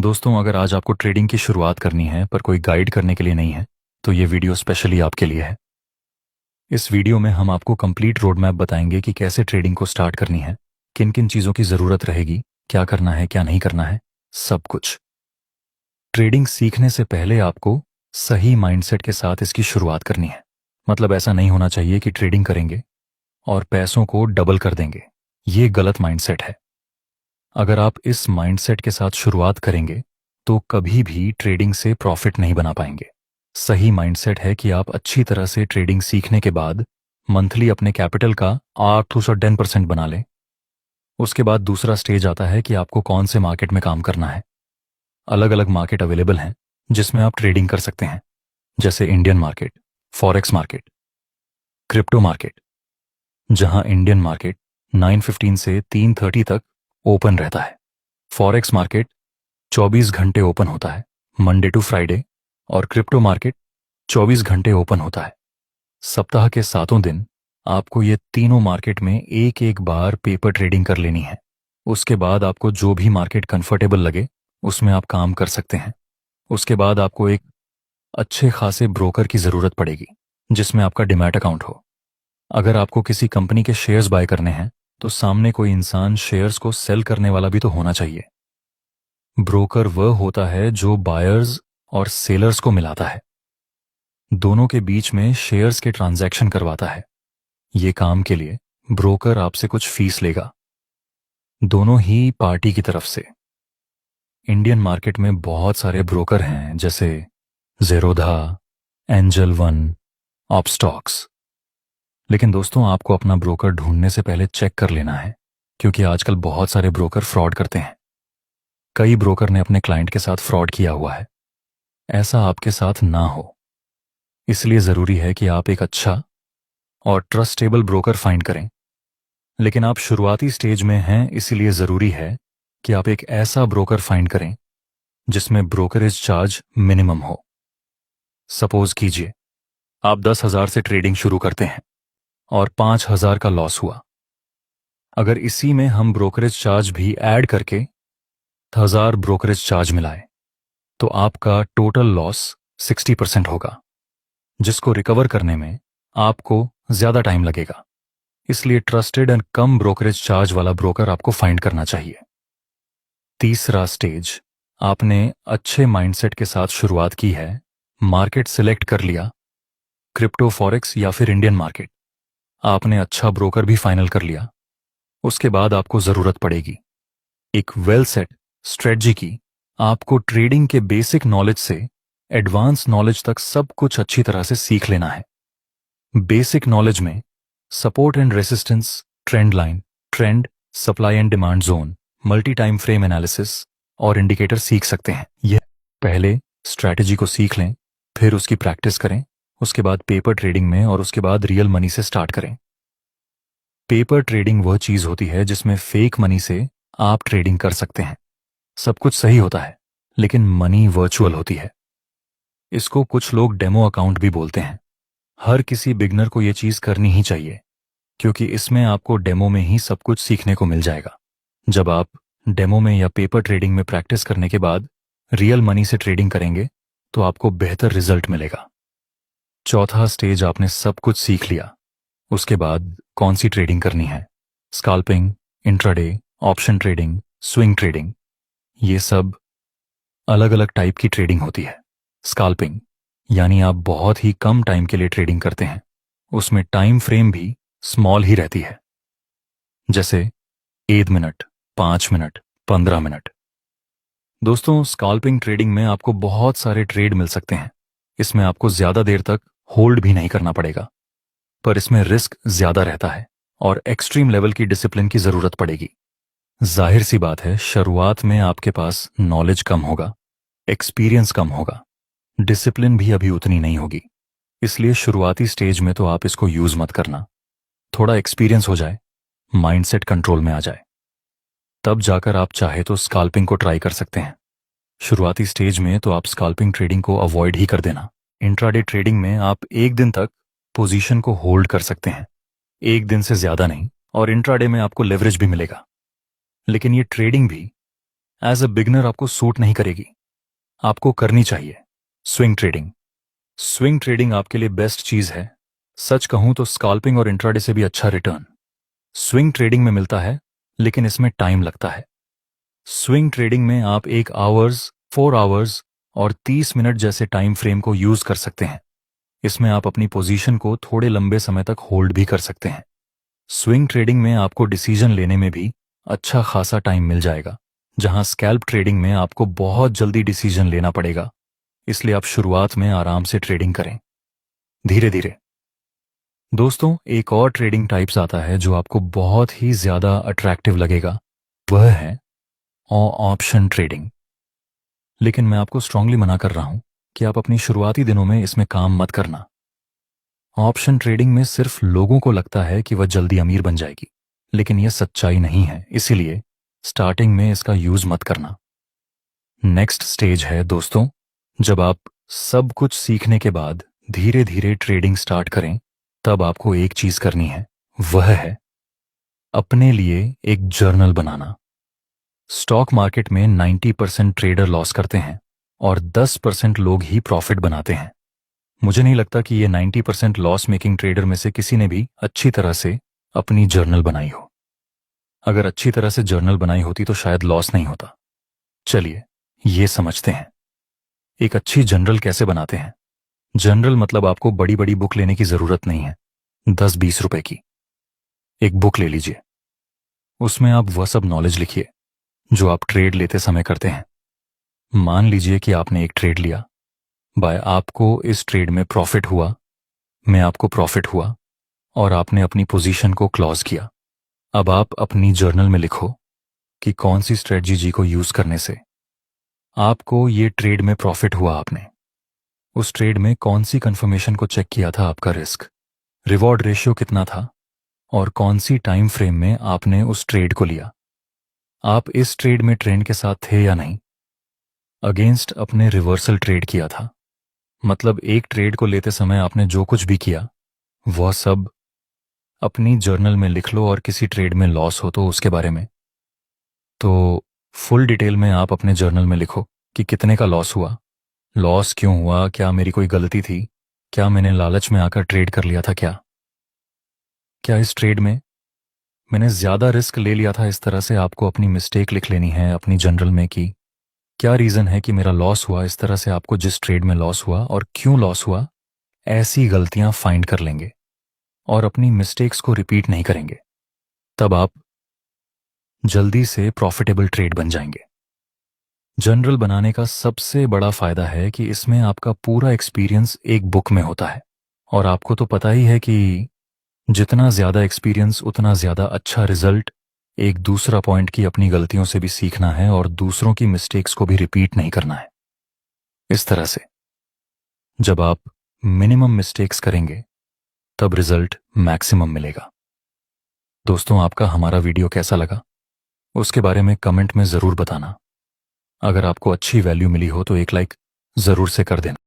दोस्तों, अगर आज आपको ट्रेडिंग की शुरुआत करनी है पर कोई गाइड करने के लिए नहीं है तो ये वीडियो स्पेशली आपके लिए है। इस वीडियो में हम आपको कंप्लीट रोड मैप बताएंगे कि कैसे ट्रेडिंग को स्टार्ट करनी है, किन किन चीज़ों की ज़रूरत रहेगी, क्या करना है क्या नहीं करना है, सब कुछ। ट्रेडिंग सीखने से पहले आपको सही माइंडसेट के साथ इसकी शुरुआत करनी है। मतलब ऐसा नहीं होना चाहिए कि ट्रेडिंग करेंगे और पैसों को डबल कर देंगे। ये गलत माइंडसेट है। अगर आप इस माइंडसेट के साथ शुरुआत करेंगे तो कभी भी ट्रेडिंग से प्रॉफिट नहीं बना पाएंगे। सही माइंडसेट है कि आप अच्छी तरह से ट्रेडिंग सीखने के बाद मंथली अपने कैपिटल का 8 से 10% बना लें। उसके बाद दूसरा स्टेज आता है कि आपको कौन से मार्केट में काम करना है। अलग अलग मार्केट अवेलेबल हैं जिसमें आप ट्रेडिंग कर सकते हैं, जैसे Indian market, forex market, crypto market. जहां इंडियन मार्केट 9:15 से 3:30 तक ओपन रहता है। फॉरेक्स मार्केट 24 घंटे ओपन होता है, मंडे टू फ्राइडे। और क्रिप्टो मार्केट 24 घंटे ओपन होता है। सप्ताह के 7 दिन आपको ये तीनों मार्केट में एक एक बार पेपर ट्रेडिंग कर लेनी है। उसके बाद आपको जो भी मार्केट कंफर्टेबल लगे उसमें आप काम कर सकते हैं। उसके बाद आपको एक अच्छे खासे ब्रोकर की ज़रूरत पड़ेगी जिसमें आपका डिमैट अकाउंट हो। अगर आपको किसी कंपनी के शेयर्स बाय करने हैं तो सामने कोई इंसान शेयर्स को सेल करने वाला भी तो होना चाहिए। ब्रोकर वह होता है जो बायर्स और सेलर्स को मिलाता है, दोनों के बीच में शेयर्स के ट्रांजैक्शन करवाता है। ये काम के लिए ब्रोकर आपसे कुछ फीस लेगा, दोनों ही पार्टी की तरफ से। इंडियन मार्केट में बहुत सारे ब्रोकर हैं, जैसे ज़ेरोधा, एंजल वन, ऑपस्टॉक्स। लेकिन दोस्तों, आपको अपना ब्रोकर ढूंढने से पहले चेक कर लेना है, क्योंकि आजकल बहुत सारे ब्रोकर फ्रॉड करते हैं। कई ब्रोकर ने अपने क्लाइंट के साथ फ्रॉड किया हुआ है। ऐसा आपके साथ ना हो, इसलिए ज़रूरी है कि आप एक अच्छा और ट्रस्टेबल ब्रोकर फाइंड करें। लेकिन आप शुरुआती स्टेज में हैं, इसीलिए ज़रूरी है कि आप एक ऐसा ब्रोकर फाइंड करें जिसमें ब्रोकरेज चार्ज मिनिमम हो। सपोज कीजिए आप 10,000 से ट्रेडिंग शुरू करते हैं और 5,000 का लॉस हुआ। अगर इसी में हम ब्रोकरेज चार्ज भी ऐड करके 1,000 ब्रोकरेज चार्ज मिलाए तो आपका टोटल लॉस 60% होगा, जिसको रिकवर करने में आपको ज्यादा टाइम लगेगा। इसलिए trusted and come brokerage charge वाला ब्रोकर आपको फाइंड करना चाहिए। तीसरा स्टेज, आपने अच्छे माइंडसेट के साथ शुरुआत की है, मार्केट सिलेक्ट कर लिया, क्रिप्टो, फॉरेक्स या फिर इंडियन मार्केट। आपने अच्छा ब्रोकर भी फाइनल कर लिया। उसके बाद आपको जरूरत पड़ेगी एक वेल सेट स्ट्रेटजी की। आपको ट्रेडिंग के बेसिक नॉलेज से एडवांस नॉलेज तक सब कुछ अच्छी तरह से सीख लेना है। बेसिक नॉलेज में support and resistance, trend line, trend, supply and demand zone, multi time frame analysis और इंडिकेटर सीख सकते हैं। यह पहले स्ट्रैटेजी को सीख लें, फिर उसकी प्रैक्टिस करें, उसके बाद पेपर ट्रेडिंग में और उसके बाद रियल मनी से स्टार्ट करें। पेपर ट्रेडिंग वह चीज होती है जिसमें फेक मनी से आप ट्रेडिंग कर सकते हैं। सब कुछ सही होता है, लेकिन मनी वर्चुअल होती है। इसको कुछ लोग डेमो अकाउंट भी बोलते हैं। हर किसी बिगनर को यह चीज करनी ही चाहिए, क्योंकि इसमें आपको डेमो में ही सब कुछ सीखने को मिल जाएगा। जब आप डेमो में या पेपर ट्रेडिंग में प्रैक्टिस करने के बाद रियल मनी से ट्रेडिंग करेंगे तो आपको बेहतर रिजल्ट मिलेगा। चौथा स्टेज, आपने सब कुछ सीख लिया। उसके बाद कौन सी ट्रेडिंग करनी है, scalping, intraday, option trading, swing trading, ये सब अलग अलग टाइप की ट्रेडिंग होती है। स्काल्पिंग यानी आप बहुत ही कम टाइम के लिए ट्रेडिंग करते हैं। उसमें टाइम फ्रेम भी स्मॉल ही रहती है, जैसे 1 मिनट, 5 मिनट, 15 मिनट। दोस्तों, स्काल्पिंग ट्रेडिंग में आपको बहुत सारे ट्रेड मिल सकते हैं। इसमें आपको ज्यादा देर तक होल्ड भी नहीं करना पड़ेगा, पर इसमें रिस्क ज्यादा रहता है और एक्सट्रीम लेवल की डिसिप्लिन की जरूरत पड़ेगी। जाहिर सी बात है, शुरुआत में आपके पास नॉलेज कम होगा, एक्सपीरियंस कम होगा, डिसिप्लिन भी अभी उतनी नहीं होगी। इसलिए शुरुआती स्टेज में तो आप इसको यूज मत करना। थोड़ा एक्सपीरियंस हो जाए, माइंडसेट कंट्रोल में आ जाए, तब जाकर आप चाहे तो स्काल्पिंग को ट्राई कर सकते हैं। शुरुआती स्टेज में तो आप स्काल्पिंग ट्रेडिंग को अवॉइड ही कर देना। इंट्राडे ट्रेडिंग में आप एक दिन तक पोजीशन को होल्ड कर सकते हैं, एक दिन से ज्यादा नहीं, और इंट्राडे में आपको लेवरेज भी मिलेगा। लेकिन ये ट्रेडिंग भी एज अ बिगनर आपको सूट नहीं करेगी। आपको करनी चाहिए स्विंग ट्रेडिंग। स्विंग ट्रेडिंग आपके लिए बेस्ट चीज है। सच कहूं तो स्कैल्पिंग और इंट्राडे से भी अच्छा रिटर्न स्विंग ट्रेडिंग में मिलता है, लेकिन इसमें टाइम लगता है। स्विंग ट्रेडिंग में आप 1 आवर्स, 4 आवर्स और 30 मिनट जैसे टाइम फ्रेम को यूज कर सकते हैं। इसमें आप अपनी पोजीशन को थोड़े लंबे समय तक होल्ड भी कर सकते हैं। स्विंग ट्रेडिंग में आपको डिसीजन लेने में भी अच्छा खासा टाइम मिल जाएगा, जहां स्कैल्प ट्रेडिंग में आपको बहुत जल्दी डिसीजन लेना पड़ेगा। इसलिए आप शुरुआत में आराम से ट्रेडिंग करें, धीरे धीरे। दोस्तों, एक और ट्रेडिंग टाइप्स आता है जो आपको बहुत ही ज्यादा अट्रैक्टिव लगेगा, वह है ऑप्शन ट्रेडिंग। लेकिन मैं आपको स्ट्रांगली मना कर रहा हूं कि आप अपनी शुरुआती दिनों में इसमें काम मत करना। ऑप्शन ट्रेडिंग में सिर्फ लोगों को लगता है कि वह जल्दी अमीर बन जाएगी, लेकिन यह सच्चाई नहीं है। इसीलिए स्टार्टिंग में इसका यूज मत करना। नेक्स्ट स्टेज है दोस्तों, जब आप सब कुछ सीखने के बाद धीरे धीरे ट्रेडिंग स्टार्ट करें, तब आपको एक चीज करनी है, वह है अपने लिए एक जर्नल बनाना। स्टॉक मार्केट में 90% ट्रेडर लॉस करते हैं और 10% लोग ही प्रॉफिट बनाते हैं। मुझे नहीं लगता कि ये 90% लॉस मेकिंग ट्रेडर में से किसी ने भी अच्छी तरह से अपनी जर्नल बनाई हो। अगर अच्छी तरह से जर्नल बनाई होती तो शायद लॉस नहीं होता। चलिए ये समझते हैं एक अच्छी जर्नल कैसे बनाते हैं। जर्नल मतलब आपको बड़ी बड़ी बुक लेने की जरूरत नहीं है। 10-20 रुपए की एक बुक ले लीजिए। उसमें आप वह सब नॉलेज लिखिए जो आप ट्रेड लेते समय करते हैं। मान लीजिए कि आपने एक ट्रेड लिया, बाय आपको इस ट्रेड में प्रॉफिट हुआ, में आपको प्रॉफिट हुआ और आपने अपनी पोजीशन को क्लोज किया। अब आप अपनी जर्नल में लिखो कि कौन सी स्ट्रेटजी को यूज करने से आपको ये ट्रेड में प्रॉफिट हुआ। आपने उस ट्रेड में कौन सी कंफर्मेशन को चेक किया था, आपका रिस्क रिवॉर्ड रेशियो कितना था और कौन सी टाइम फ्रेम में आपने उस ट्रेड को लिया। आप इस ट्रेड में ट्रेंड के साथ थे या नहीं, अगेंस्ट अपने रिवर्सल ट्रेड किया था। मतलब एक ट्रेड को लेते समय आपने जो कुछ भी किया वह सब अपनी जर्नल में लिख लो, और किसी ट्रेड में लॉस हो तो उसके बारे में तो फुल डिटेल में आप अपने जर्नल में लिखो कि कितने का लॉस हुआ, लॉस क्यों हुआ, क्या मेरी कोई गलती थी, क्या मैंने लालच में आकर ट्रेड कर लिया था, क्या इस ट्रेड में मैंने ज्यादा रिस्क ले लिया था। इस तरह से आपको अपनी मिस्टेक लिख लेनी है अपनी जर्नल में कि क्या रीजन है कि मेरा लॉस हुआ। इस तरह से आपको जिस ट्रेड में लॉस हुआ और क्यों लॉस हुआ, ऐसी गलतियां फाइंड कर लेंगे और अपनी मिस्टेक्स को रिपीट नहीं करेंगे। तब आप जल्दी से प्रॉफिटेबल ट्रेड बन जाएंगे। जर्नल बनाने का सबसे बड़ा फायदा है कि इसमें आपका पूरा एक्सपीरियंस एक बुक में होता है, और आपको तो पता ही है कि जितना ज्यादा एक्सपीरियंस उतना ज्यादा अच्छा रिजल्ट। एक दूसरा पॉइंट की अपनी गलतियों से भी सीखना है और दूसरों की मिस्टेक्स को भी रिपीट नहीं करना है। इस तरह से जब आप मिनिमम मिस्टेक्स करेंगे तब रिजल्ट मैक्सिमम मिलेगा। दोस्तों, आपका हमारा वीडियो कैसा लगा उसके बारे में कमेंट में जरूर बताना। अगर आपको अच्छी वैल्यू मिली हो तो एक लाइक जरूर से कर देना।